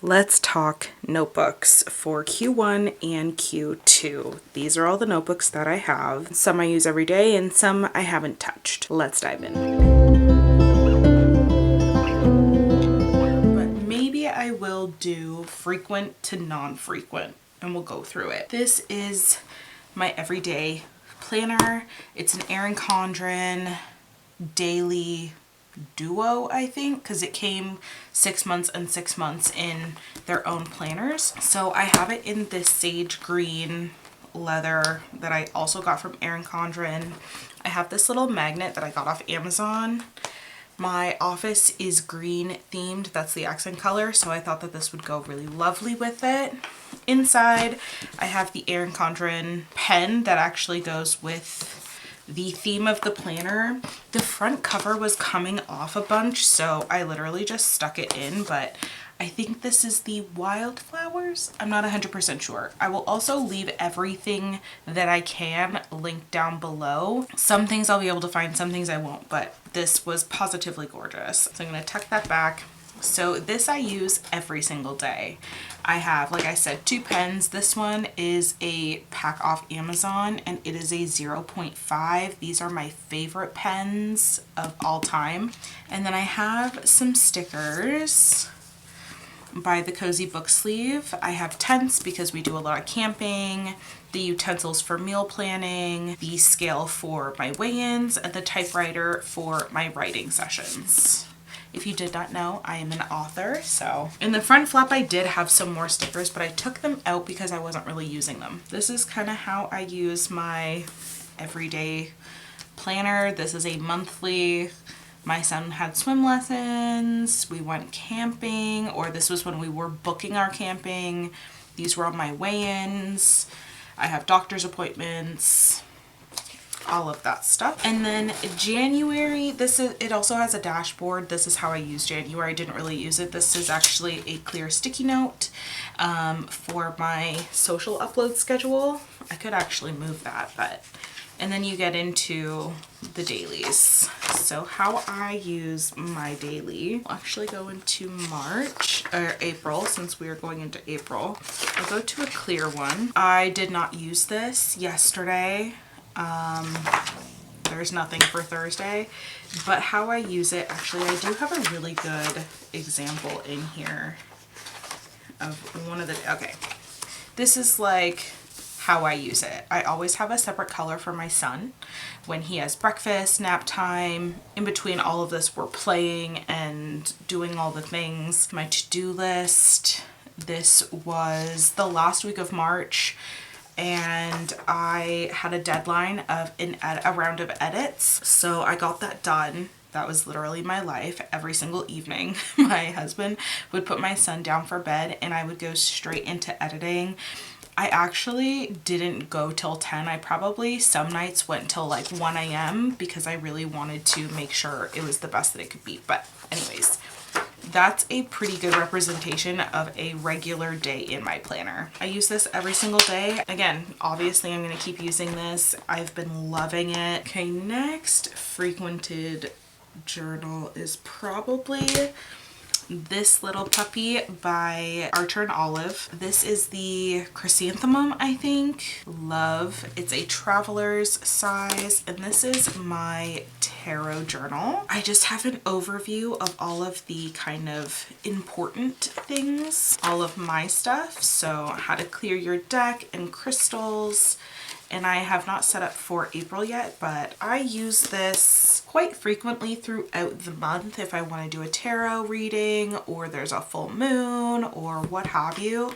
Let's talk notebooks for Q1 and Q2. These are all the notebooks that I have. Some I use every day and some I haven't touched. Let's dive in. But maybe I will do frequent to non-frequent and we'll go through it. This is my everyday planner. It's an Erin Condren daily duo, I think, because it came 6 months and 6 months in their own planners. So I have it in this sage green leather that I also got from Erin Condren. I have this little magnet that I got off Amazon. My office is green themed, that's the accent color, so I thought that this would go really lovely with it. Inside I have the Erin Condren pen that actually goes with the theme of the planner. The front cover was coming off a bunch, so I literally just stuck it in, but I think this is the wildflowers. I'm not 100% sure. I will also leave everything that I can linked down below. Some things I'll be able to find, some things I won't, but this was positively gorgeous. So I'm gonna tuck that back. So this I use every single day. I have, like I said, 2 pens. This one is a pack off Amazon and it is a 0.5. These are my favorite pens of all time. And then I have some stickers by the Cozy Book Sleeve. I have tents because we do a lot of camping, the utensils for meal planning, the scale for my weigh-ins, and the typewriter for my writing sessions. If you did not know, I am an author, so. In the front flap, I did have some more stickers, but I took them out because I wasn't really using them. This is kind of how I use my everyday planner. This is a monthly. My son had swim lessons, we went camping, or this was when we were booking our camping. These were on my weigh-ins. I have doctor's appointments, all of that stuff. And then January, it also has a dashboard. This is how I use January. I didn't really use it. This is actually a clear sticky note for my social upload schedule. I could actually move that, but. And then you get into the dailies. So how I use my daily, I'll actually go into March or April, since we are going into April. I'll go to a clear one. I did not use this yesterday. There's nothing for Thursday, but how I use it, actually I do have a really good example in here of one of the, okay, this is like how I use it. I always have a separate color for my son when he has breakfast, nap time. In between all of this, we're playing and doing all the things. My to-do list, this was the last week of March, and I had a deadline of a round of edits, so I got that done. That was literally my life. Every single evening my husband would put my son down for bed and I would go straight into editing. I actually didn't go till 10. I probably some nights went till like 1 a.m. because I really wanted to make sure it was the best that it could be. But anyways, that's a pretty good representation of a regular day in my planner. I use this every single day. Again, obviously I'm going to keep using this. I've been loving it. Okay, next frequented journal is probably this little puppy by Archer and Olive. This is the chrysanthemum, I think. Love. It's a traveler's size, and this is my tarot journal. I just have an overview of all of the kind of important things, all of my stuff. So how to clear your deck and crystals. And I have not set up for April yet, but I use this quite frequently throughout the month if I want to do a tarot reading or there's a full moon or what have you.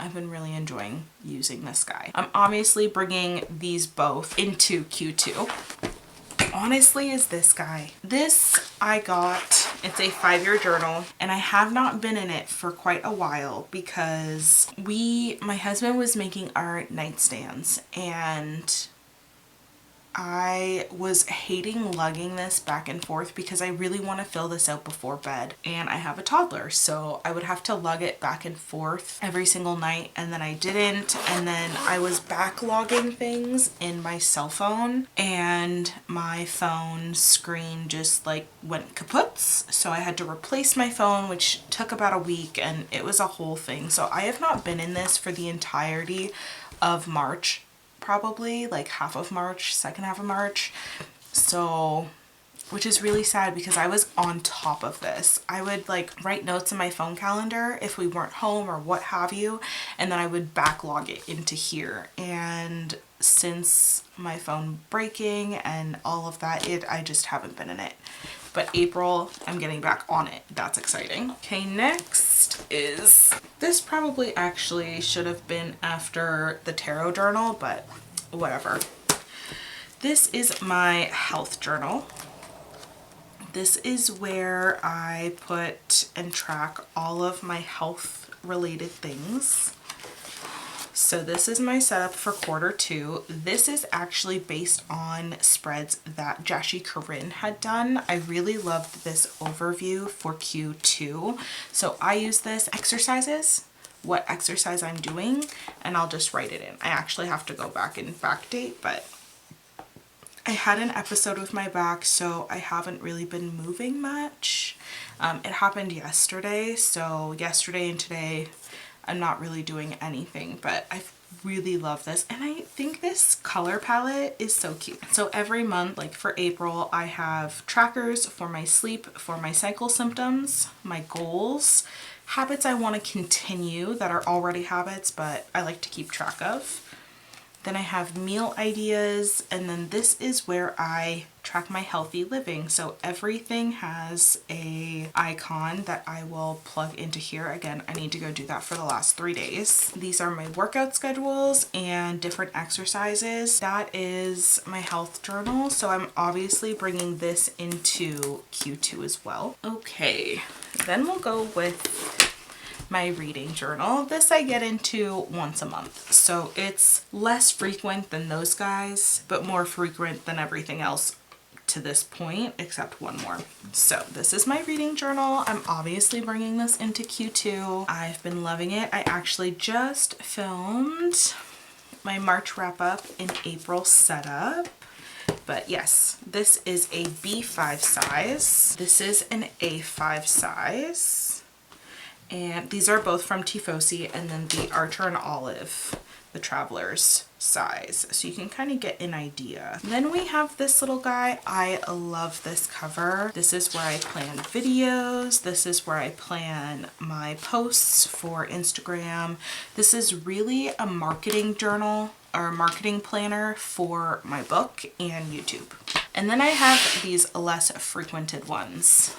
I've been really enjoying using this guy. I'm obviously bringing these both into Q2. Honestly, is this guy. This I got, it's a 5-year journal, and I have not been in it for quite a while because my husband was making our nightstands, and I was hating lugging this back and forth because I really want to fill this out before bed, and I have a toddler, so I would have to lug it back and forth every single night, and then I didn't, and then I was backlogging things in my cell phone and my phone screen just like went kaputs, so I had to replace my phone, which took about a week, and it was a whole thing. So I have not been in this for the entirety of March, probably like half of March, second half of March. So, which is really sad because I was on top of this. I would like write notes in my phone calendar if we weren't home or what have you, and then I would backlog it into here. And since my phone breaking and all of that, I just haven't been in it. But April, I'm getting back on it. That's exciting. Okay, next is, this probably actually should have been after the tarot journal, but whatever. This is my health journal. This is where I put and track all of my health related things. So this is my setup for Q2. This is actually based on spreads that Jashi Corinne had done. I really loved this overview for Q2. So I use this exercises, what exercise I'm doing, and I'll just write it in. I actually have to go back and backdate, but I had an episode with my back, so I haven't really been moving much. It happened yesterday, so yesterday and today I'm not really doing anything, but I really love this, and I think this color palette is so cute. So every month, like for April, I have trackers for my sleep, for my cycle symptoms, my goals, habits I want to continue that are already habits but I like to keep track of. Then I have meal ideas, and then this is where I track my healthy living. So everything has a icon that I will plug into here. Again, I need to go do that for the last 3 days. These are my workout schedules and different exercises. That is my health journal. So I'm obviously bringing this into Q2 as well. Okay, then we'll go with my reading journal. This I get into once a month, so it's less frequent than those guys, but more frequent than everything else to this point, except one more. So this is my reading journal. I'm obviously bringing this into Q2. I've been loving it. I actually just filmed my March wrap up in April setup. But yes, this is a B5 size. This is an A5 size. And these are both from Tifosi, and then the Archer and Olive, the Traveler's size. So you can kind of get an idea. Then we have this little guy. I love this cover. This is where I plan videos. This is where I plan my posts for Instagram. This is really a marketing journal or marketing planner for my book and YouTube. And then I have these less frequented ones.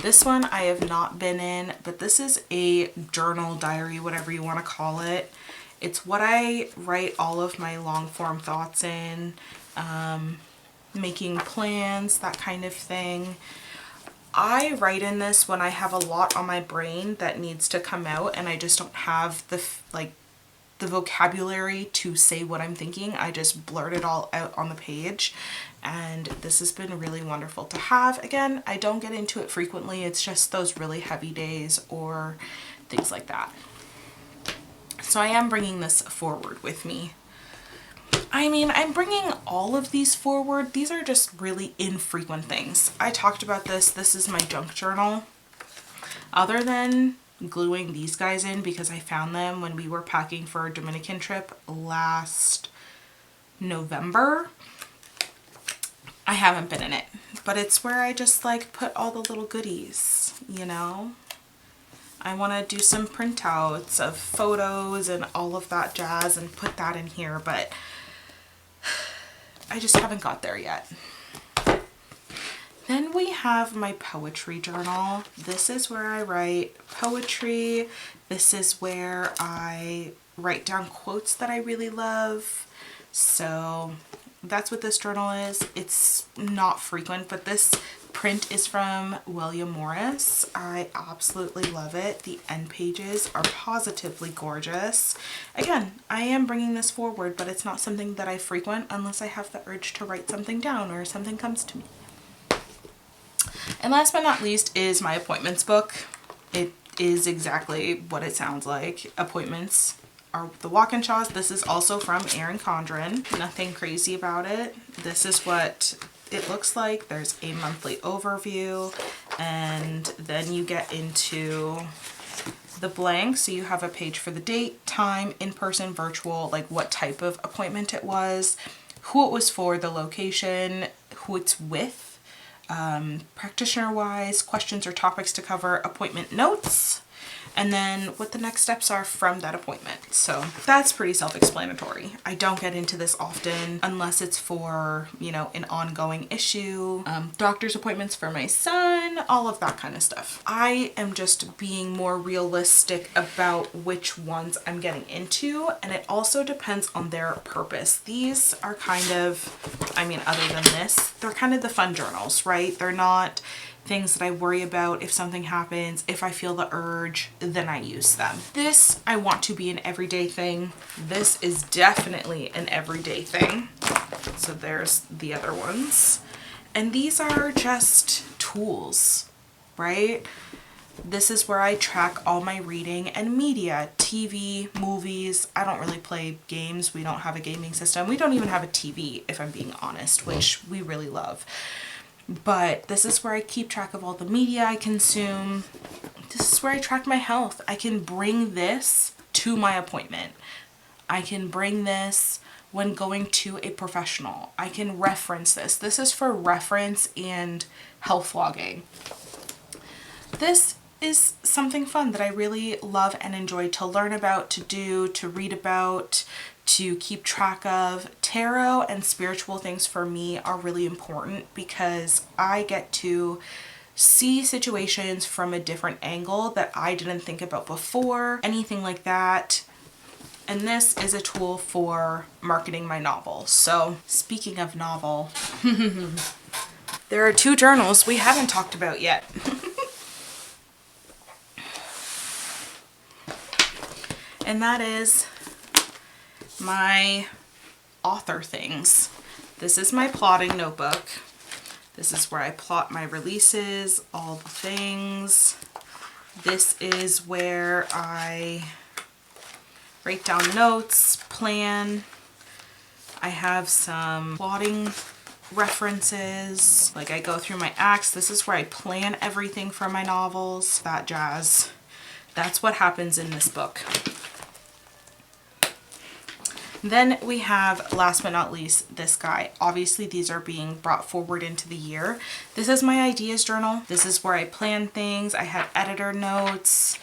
This one I have not been in, but this is a journal, diary, whatever you want to call it. It's what I write all of my long form thoughts in, making plans, that kind of thing. I write in this when I have a lot on my brain that needs to come out and I just don't have the vocabulary to say what I'm thinking. I just blurt it all out on the page, and this has been really wonderful to have. Again, I don't get into it frequently. It's just those really heavy days or things like that. So I am bringing this forward with me. I mean, I'm bringing all of these forward. These are just really infrequent things. I talked about this. This is my junk journal. Other than gluing these guys in because I found them when we were packing for a Dominican trip last November, I haven't been in it. But it's where I just like put all the little goodies, you know? I want to do some printouts of photos and all of that jazz and put that in here, but I just haven't got there yet. Then we have my poetry journal. This is where I write poetry. This is where I write down quotes that I really love. So that's what this journal is. It's not frequent, but this print is from William Morris. I absolutely love it. The end pages are positively gorgeous. Again, I am bringing this forward, but it's not something that I frequent unless I have the urge to write something down or something comes to me. And last but not least is my appointments book. It is exactly what it sounds like. Appointments are the Walkinshaws. This is also from Erin Condren. Nothing crazy about it. This is what it looks like. There's a monthly overview, and then you get into the blank. So you have a page for the date, time, in-person, virtual, like what type of appointment it was, who it was for, the location, who it's with, practitioner-wise, questions or topics to cover, appointment notes, and then what the next steps are from that appointment. So that's pretty self-explanatory. I don't get into this often unless it's for, you know, an ongoing issue, doctor's appointments for my son, all of that kind of stuff. I am just being more realistic about which ones I'm getting into, and it also depends on their purpose. These are kind of, I mean, other than this, they're kind of the fun journals, right? They're not things that I worry about. If something happens, if I feel the urge, then I use them. This, I want to be an everyday thing. This is definitely an everyday thing. So there's the other ones. And these are just tools, right? This is where I track all my reading and media, TV, movies. I don't really play games. We don't have a gaming system. We don't even have a TV, if I'm being honest, which we really love. But this is where I keep track of all the media I consume. This is where I track my health. I can bring this to my appointment. I can bring this when going to a professional. I can reference this. This is for reference and health logging. This is something fun that I really love and enjoy to learn about, to do, to read about, to keep track of. Tarot and spiritual things for me are really important because I get to see situations from a different angle that I didn't think about before, anything like that. And this is a tool for marketing my novel. So speaking of novel, there are two journals we haven't talked about yet. And that is my author things. This is my plotting notebook. This is where I plot my releases, all the things. This is where I write down notes, plan. I have some plotting references. Like I go through my acts. This is where I plan everything for my novels, that jazz. That's what happens in this book. Then we have, last but not least, this guy. Obviously, these are being brought forward into the year. This is my ideas journal. This is where I plan things. I have editor notes.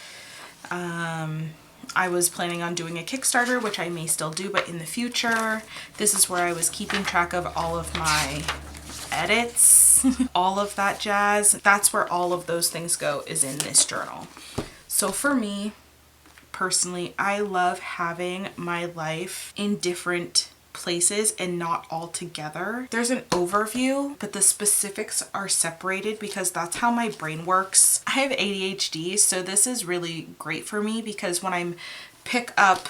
I was planning on doing a Kickstarter, which I may still do, but in the future. This is where I was keeping track of all of my edits, all of that jazz. That's where all of those things go, is in this journal. So for me, personally, I love having my life in different places and not all together. There's an overview, but the specifics are separated because that's how my brain works. I have ADHD, so this is really great for me because when I pick up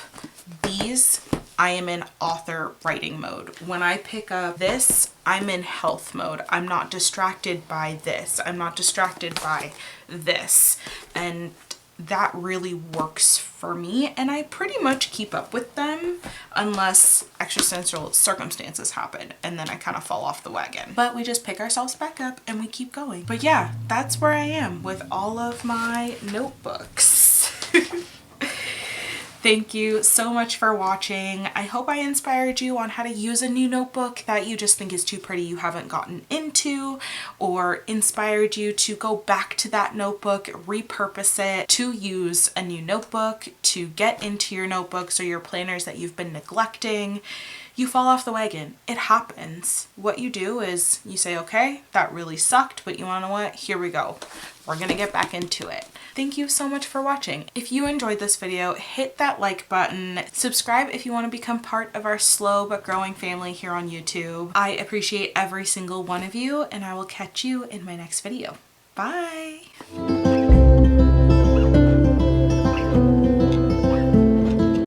these, I am in author writing mode. When I pick up this, I'm in health mode. I'm not distracted by this. I'm not distracted by this. And that really works for me, and I pretty much keep up with them unless existential circumstances happen, and then I kind of fall off the wagon. But we just pick ourselves back up and we keep going. But yeah, that's where I am with all of my notebooks. Thank you so much for watching. I hope I inspired you on how to use a new notebook that you just think is too pretty you haven't gotten into, or inspired you to go back to that notebook, repurpose it to use a new notebook, to get into your notebooks or your planners that you've been neglecting. You fall off the wagon. It happens. What you do is you say, okay, that really sucked, but you wanna know what? Here we go. We're gonna get back into it. Thank you so much for watching. If you enjoyed this video, hit that like button. Subscribe if you want to become part of our slow but growing family here on YouTube. I appreciate every single one of you, and I will catch you in my next video. Bye!